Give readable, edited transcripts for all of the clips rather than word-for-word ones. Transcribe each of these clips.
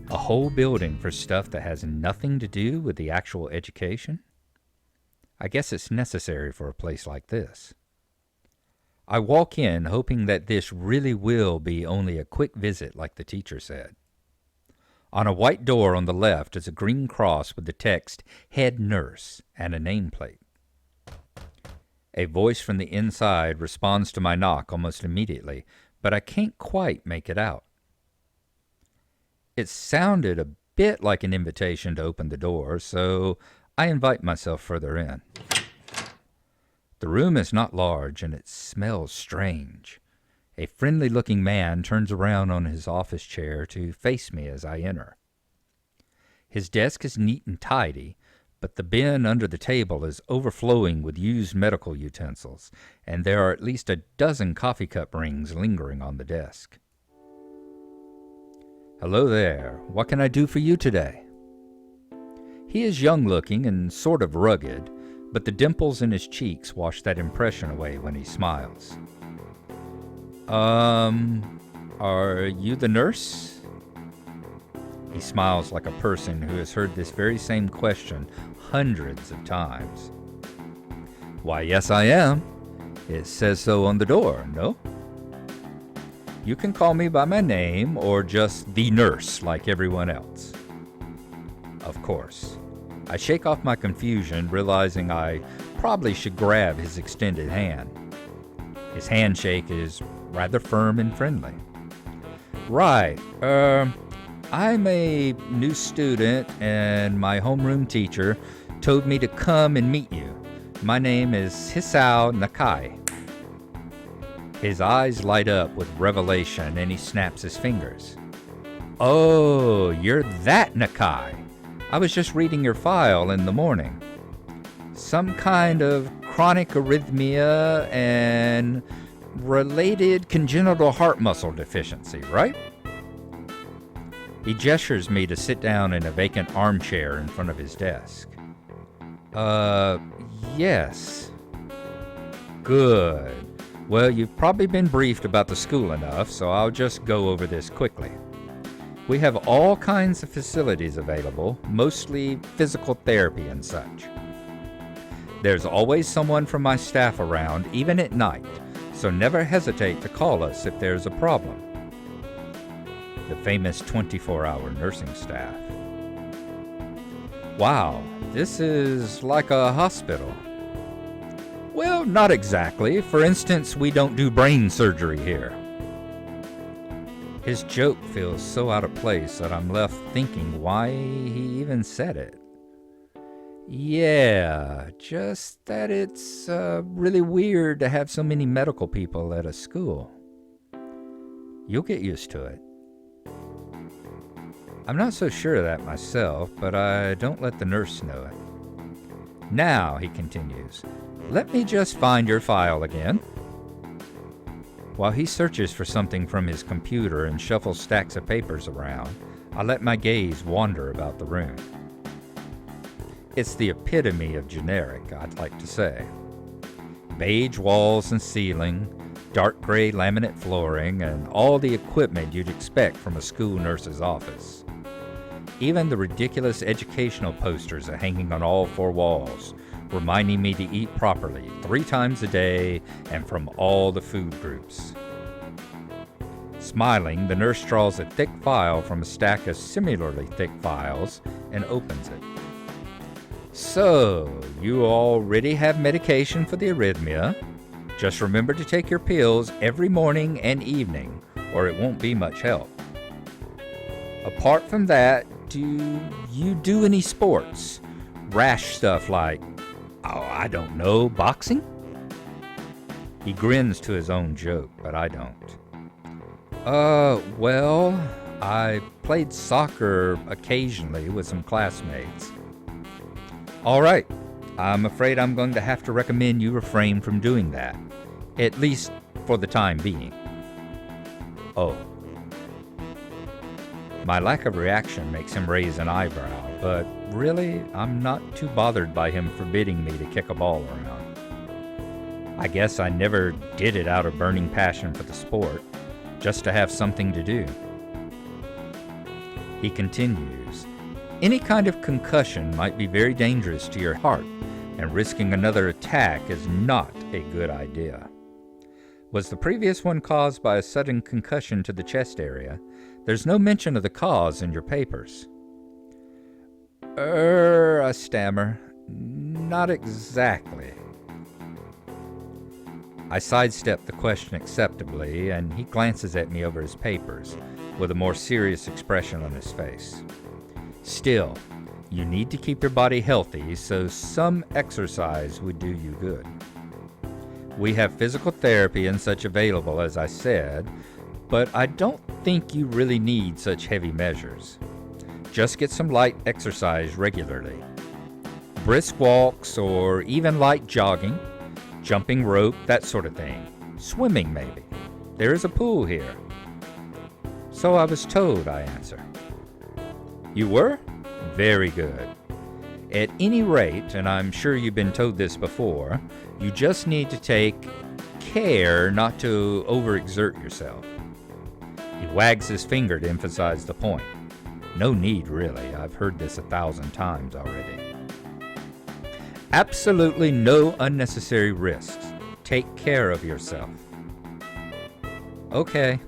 A whole building for stuff that has nothing to do with the actual education? I guess it's necessary for a place like this. I walk in hoping that this really will be only a quick visit like the teacher said. On a white door on the left is a green cross with the text Head Nurse and a nameplate. A voice from the inside responds to my knock almost immediately, but I can't quite make it out. It sounded a bit like an invitation to open the door, so I invite myself further in. The room is not large, and it smells strange. A friendly-looking man turns around on his office chair to face me as I enter. His desk is neat and tidy, but the bin under the table is overflowing with used medical utensils, and there are at least a dozen coffee cup rings lingering on the desk. "Hello there. What can I do for you today?" He is young-looking and sort of rugged, but the dimples in his cheeks wash that impression away when he smiles. Are you the nurse?" He smiles like a person who has heard this very same question hundreds of times. "Why, yes, I am. It says so on the door, no? You can call me by my name or just the nurse like everyone else." Of course. I shake off my confusion, realizing I probably should grab his extended hand. His handshake is rather firm and friendly. "Right, I'm a new student, and my homeroom teacher told me to come and meet you. My name is Hisao Nakai." His eyes light up with revelation, and he snaps his fingers. "Oh, you're that Nakai. I was just reading your file in the morning. Some kind of chronic arrhythmia and related congenital heart muscle deficiency, right?" He gestures me to sit down in a vacant armchair in front of his desk. Yes. Good. Well, you've probably been briefed about the school enough, so I'll just go over this quickly. We have all kinds of facilities available, mostly physical therapy and such. There's always someone from my staff around, even at night, so never hesitate to call us if there's a problem. The famous 24-hour nursing staff. Wow, this is like a hospital. Well, not exactly. For instance, we don't do brain surgery here. His joke feels so out of place that I'm left thinking why he even said it. Yeah, just that it's really weird to have so many medical people at a school. You'll get used to it. I'm not so sure of that myself, but I don't let the nurse know it. Now, he continues, let me just find your file again. While he searches for something from his computer and shuffles stacks of papers around, I let my gaze wander about the room. It's the epitome of generic, I'd like to say. Beige walls and ceiling, dark gray laminate flooring, and all the equipment you'd expect from a school nurse's office. Even the ridiculous educational posters are hanging on all four walls, reminding me to eat properly 3 times a day and from all the food groups. Smiling, the nurse draws a thick file from a stack of similarly thick files and opens it. So, you already have medication for the arrhythmia. Just remember to take your pills every morning and evening, or it won't be much help. Apart from that, do you do any sports? Rash stuff like, I don't know, boxing? He grins to his own joke, but I don't. Well, I played soccer occasionally with some classmates. All right, I'm afraid I'm going to have to recommend you refrain from doing that, at least for the time being. Oh. My lack of reaction makes him raise an eyebrow, but really, I'm not too bothered by him forbidding me to kick a ball around. I guess I never did it out of burning passion for the sport, just to have something to do. He continues, any kind of concussion might be very dangerous to your heart, and risking another attack is not a good idea. Was the previous one caused by a sudden concussion to the chest area? There's no mention of the cause in your papers. I stammer. Not exactly. I sidestep the question acceptably, and he glances at me over his papers, with a more serious expression on his face. Still, you need to keep your body healthy, so some exercise would do you good. We have physical therapy and such available, as I said, but I don't think you really need such heavy measures. Just get some light exercise regularly. Brisk walks or even light jogging, jumping rope, that sort of thing. Swimming, maybe. There is a pool here. So I was told, I answer. You were? Very good. At any rate, and I'm sure you've been told this before, you just need to take care not to overexert yourself. He wags his finger to emphasize the point. No need, really. I've heard this 1,000 times already. Absolutely no unnecessary risks. Take care of yourself. Okay.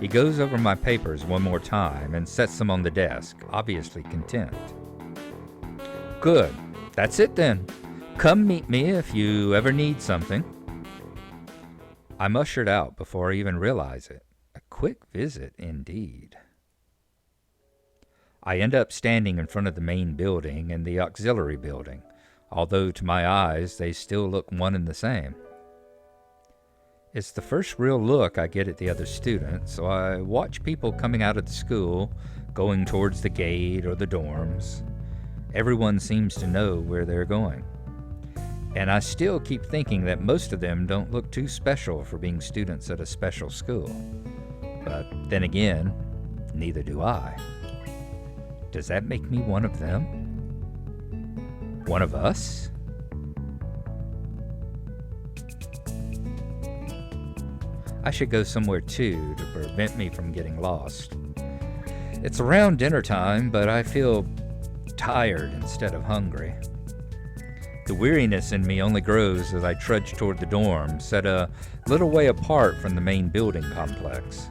He goes over my papers one more time and sets them on the desk, obviously content. Good. That's it then. Come meet me if you ever need something. I'm ushered out before I even realize it. A quick visit indeed. I end up standing in front of the main building and the auxiliary building, although to my eyes they still look one and the same. It's the first real look I get at the other students, so I watch people coming out of the school, going towards the gate or the dorms. Everyone seems to know where they're going. And I still keep thinking that most of them don't look too special for being students at a special school. But then again, neither do I. Does that make me one of them? One of us? I should go somewhere too to prevent me from getting lost. It's around dinner time, but I feel tired instead of hungry. The weariness in me only grows as I trudge toward the dorm, set a little way apart from the main building complex.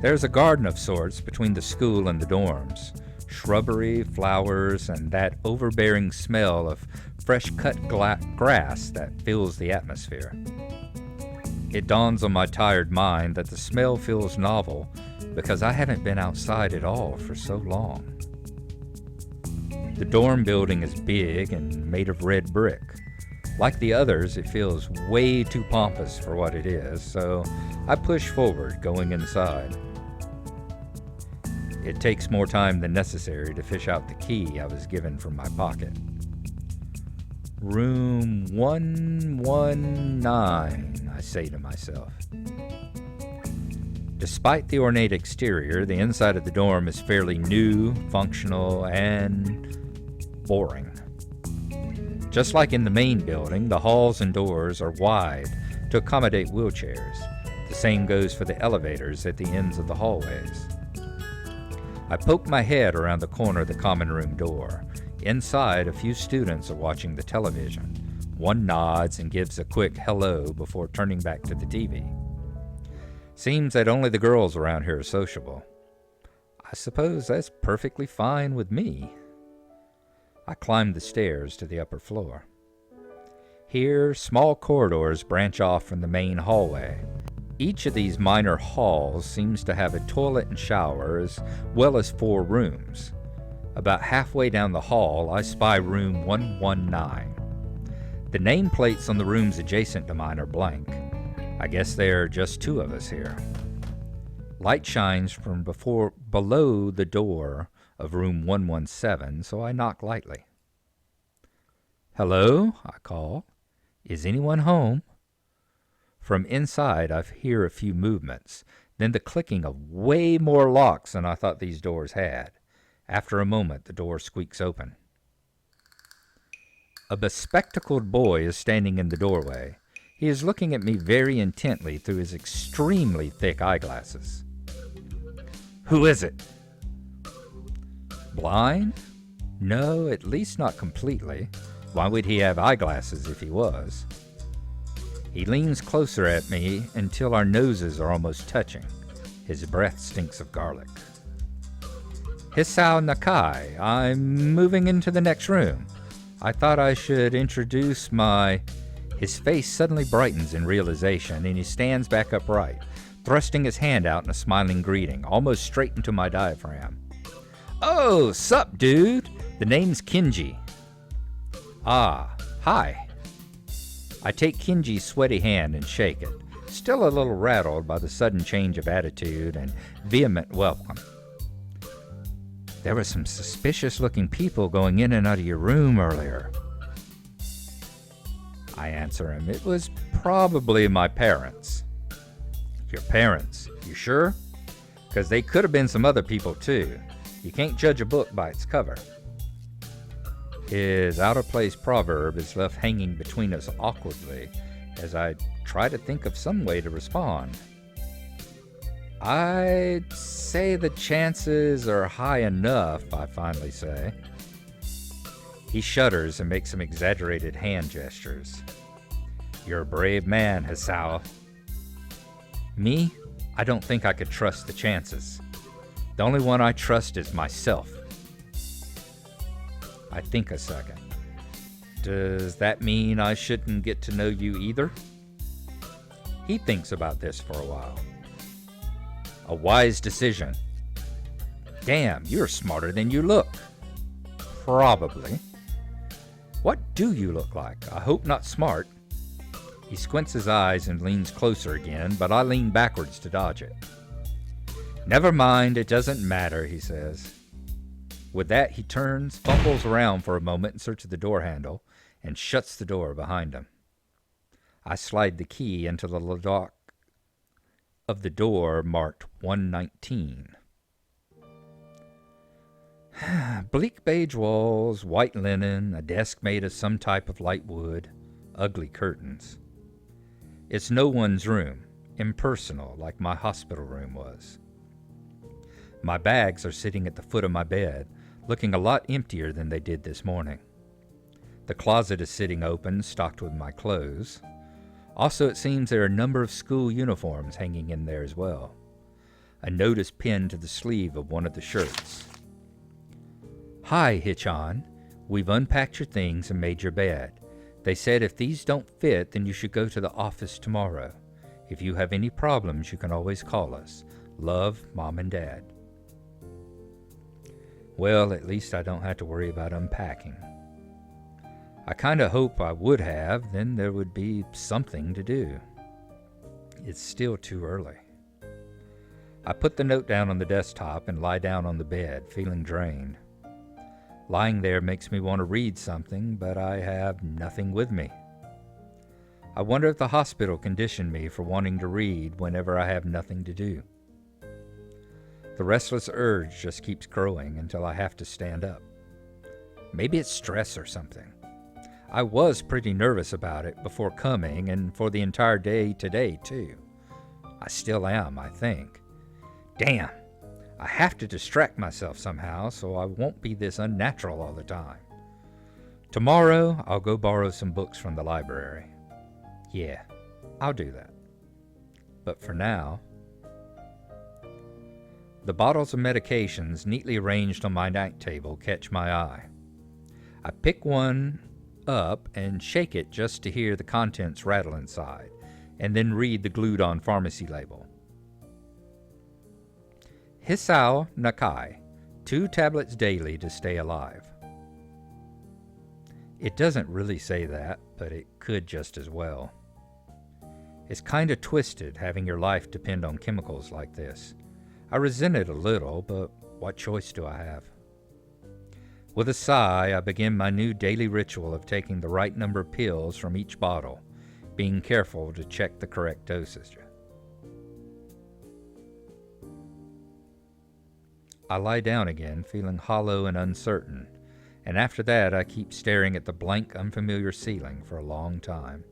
There's a garden of sorts between the school and the dorms. Shrubbery, flowers, and that overbearing smell of fresh-cut grass that fills the atmosphere. It dawns on my tired mind that the smell feels novel because I haven't been outside at all for so long. The dorm building is big and made of red brick. Like the others, it feels way too pompous for what it is, so I push forward, going inside. It takes more time than necessary to fish out the key I was given from my pocket. Room 119, I say to myself. Despite the ornate exterior, the inside of the dorm is fairly new, functional, and boring. Just like in the main building, the halls and doors are wide to accommodate wheelchairs. The same goes for the elevators at the ends of the hallways. I poke my head around the corner of the common room door. Inside, a few students are watching the television. One nods and gives a quick hello before turning back to the TV. Seems that only the girls around here are sociable. I suppose that's perfectly fine with me. I climb the stairs to the upper floor. Here, small corridors branch off from the main hallway. Each of these minor halls seems to have a toilet and shower as well as 4 rooms. About halfway down the hall, I spy room 119. The nameplates on the rooms adjacent to mine are blank. I guess there are just 2 of us here. Light shines from below the door of room 117, so I knock lightly. "Hello," I call. "Is anyone home?" From inside, I hear a few movements, then the clicking of way more locks than I thought these doors had. After a moment, the door squeaks open. A bespectacled boy is standing in the doorway. He is looking at me very intently through his extremely thick eyeglasses. Who is it? Blind? No, at least not completely. Why would he have eyeglasses if he was? He leans closer at me until our noses are almost touching. His breath stinks of garlic. Hisao Nakai, I'm moving into the next room. I thought I should introduce my... His face suddenly brightens in realization, and he stands back upright, thrusting his hand out in a smiling greeting, almost straight into my diaphragm. Oh, sup, dude? The name's Kenji. Ah, hi. I take Kenji's sweaty hand and shake it, still a little rattled by the sudden change of attitude and vehement welcome. There were some suspicious-looking people going in and out of your room earlier. I answer him, it was probably my parents. Your parents? You sure? Because they could have been some other people too. You can't judge a book by its cover. His out-of-place proverb is left hanging between us awkwardly as I try to think of some way to respond. I'd say the chances are high enough, I finally say. He shudders and makes some exaggerated hand gestures. You're a brave man, Hisao. Me? I don't think I could trust the chances. The only one I trust is myself. I think a second. Does that mean I shouldn't get to know you either? He thinks about this for a while. A wise decision. Damn, you're smarter than you look. Probably. What do you look like? I hope not smart. He squints his eyes and leans closer again, but I lean backwards to dodge it. Never mind, it doesn't matter, he says. With that, he turns, fumbles around for a moment in search of the door handle, and shuts the door behind him. I slide the key into the lock of the door marked 119. Bleak beige walls, white linen, a desk made of some type of light wood, ugly curtains. It's no one's room, impersonal like my hospital room was. My bags are sitting at the foot of my bed, looking a lot emptier than they did this morning. The closet is sitting open, stocked with my clothes. Also, it seems there are a number of school uniforms hanging in there as well. A note is pinned to the sleeve of one of the shirts. Hi, Hichan. We've unpacked your things and made your bed. They said if these don't fit, then you should go to the office tomorrow. If you have any problems, you can always call us. Love, Mom and Dad. Well, at least I don't have to worry about unpacking. I kind of hope I would have, then there would be something to do. It's still too early. I put the note down on the desktop and lie down on the bed, feeling drained. Lying there makes me want to read something, but I have nothing with me. I wonder if the hospital conditioned me for wanting to read whenever I have nothing to do. The restless urge just keeps growing until I have to stand up. Maybe it's stress or something. I was pretty nervous about it before coming and for the entire day today, too. I still am, I think. Damn, I have to distract myself somehow so I won't be this unnatural all the time. Tomorrow, I'll go borrow some books from the library. Yeah, I'll do that. But for now... The bottles of medications neatly arranged on my night table catch my eye. I pick one up and shake it just to hear the contents rattle inside, and then read the glued-on pharmacy label. Hisao Nakai, 2 tablets daily to stay alive. It doesn't really say that, but it could just as well. It's kind of twisted having your life depend on chemicals like this. I resent it a little, but what choice do I have? With a sigh, I begin my new daily ritual of taking the right number of pills from each bottle, being careful to check the correct dosage. I lie down again, feeling hollow and uncertain, and after that I keep staring at the blank, unfamiliar ceiling for a long time.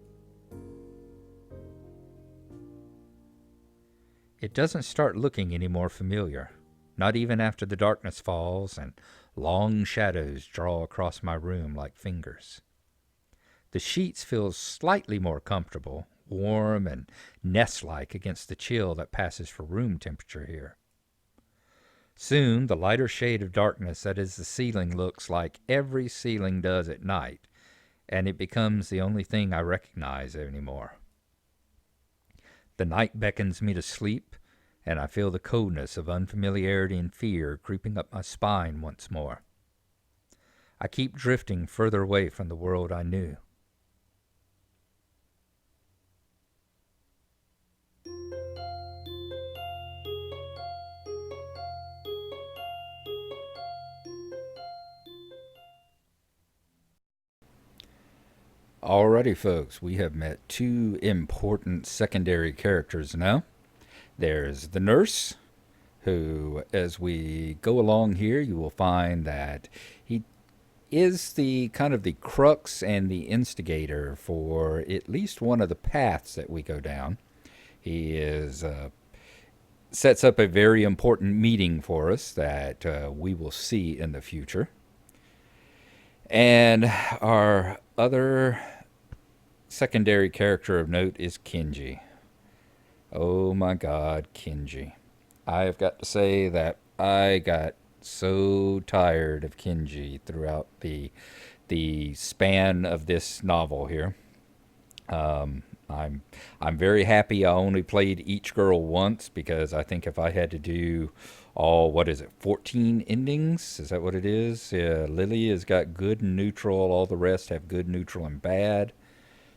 It doesn't start looking any more familiar. not even after the darkness falls and long shadows draw across my room like fingers. The sheets feel slightly more comfortable, warm and nest-like against the chill that passes for room temperature here. Soon, the lighter shade of darkness that is the ceiling looks like every ceiling does at night, and it becomes the only thing I recognize anymore. The night beckons me to sleep, and I feel the coldness of unfamiliarity and fear creeping up my spine once more. I keep drifting further away from the world I knew. Alrighty, folks, we have met two important secondary characters now. There's the nurse, who, as we go along here, you will find that he is the kind of the crux and the instigator for at least one of the paths that we go down. He is sets up a very important meeting for us that we will see in the future. And our other secondary character of note is Kenji. Oh my God, Kenji. I've got to say that I got so tired of Kenji throughout the span of this novel here. I'm very happy I only played each girl once, because I think if I had to do all, what is it, 14 endings? Is that what it is? Yeah, Lily has got good and neutral. All the rest have good, neutral, and bad.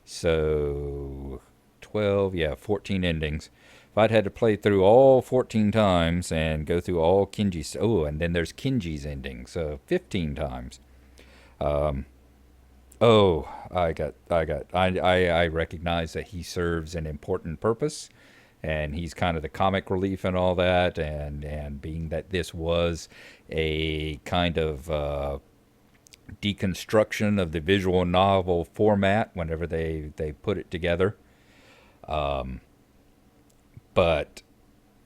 So 12, yeah, 14 endings. If I'd had to play through all 14 times and go through all Kenji's, oh, and then there's Kenji's ending, so 15 times. Oh, I recognize that he serves an important purpose, and he's kind of the comic relief and all that, and being that this was a kind of deconstruction of the visual novel format whenever they put it together. But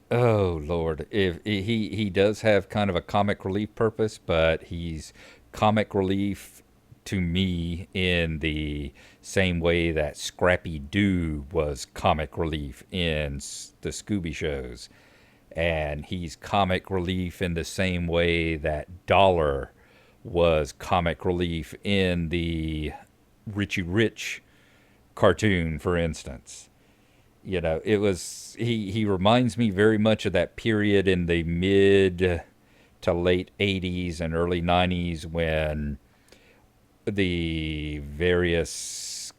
oh Lord, if he does have kind of a comic relief purpose, but he's comic relief to me in the same way that Scrappy Doo was comic relief in the Scooby shows, and he's comic relief in the same way that Dollar was comic relief in the Richie Rich cartoon, for instance. You know, it was he reminds me very much of that period in the mid to late 80s and early 90s when the various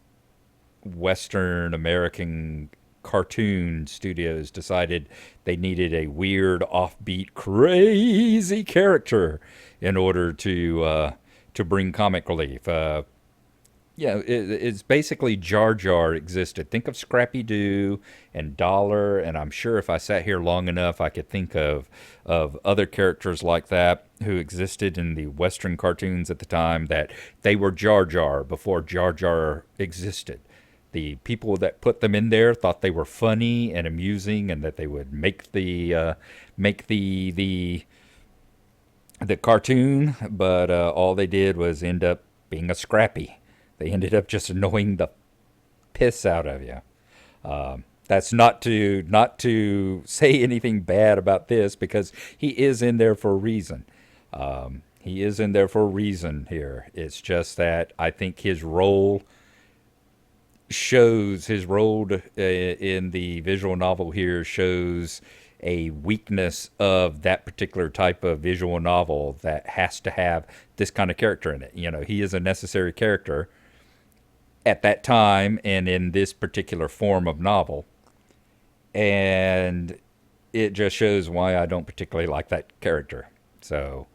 Western American cartoon studios decided they needed a weird, offbeat, crazy character in order to bring comic relief. It's basically Jar Jar existed. Think of Scrappy Doo and Dollar, and I'm sure if I sat here long enough, I could think of other characters like that who existed in the Western cartoons at the time, that they were Jar Jar before Jar Jar existed. The people that put them in there thought they were funny and amusing, and that they would make the cartoon, but all they did was end up being a Scrappy. They ended up just annoying the piss out of you. That's not to say anything bad about this, because he is in there for a reason. He is in there for a reason here. It's just that I think his role in the visual novel here shows a weakness of that particular type of visual novel that has to have this kind of character in it. You know, he is a necessary character at that time and in this particular form of novel. And it just shows why I don't particularly like that character. So,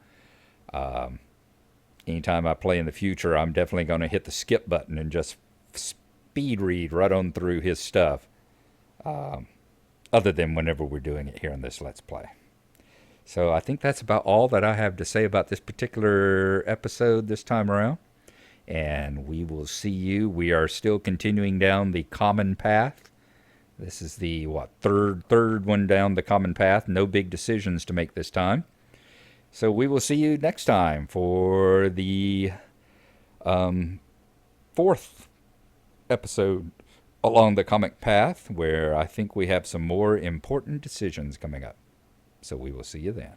anytime I play in the future, I'm definitely going to hit the skip button and just speed read right on through his stuff. Other than whenever we're doing it here in this Let's Play. So I think that's about all that I have to say about this particular episode this time around. And we will see you. We are still continuing down the common path This is the third one down the common path. No big decisions to make this time. So we will see you next time for the fourth episode along the comic path, where I think we have some more important decisions coming up. So we will see you then.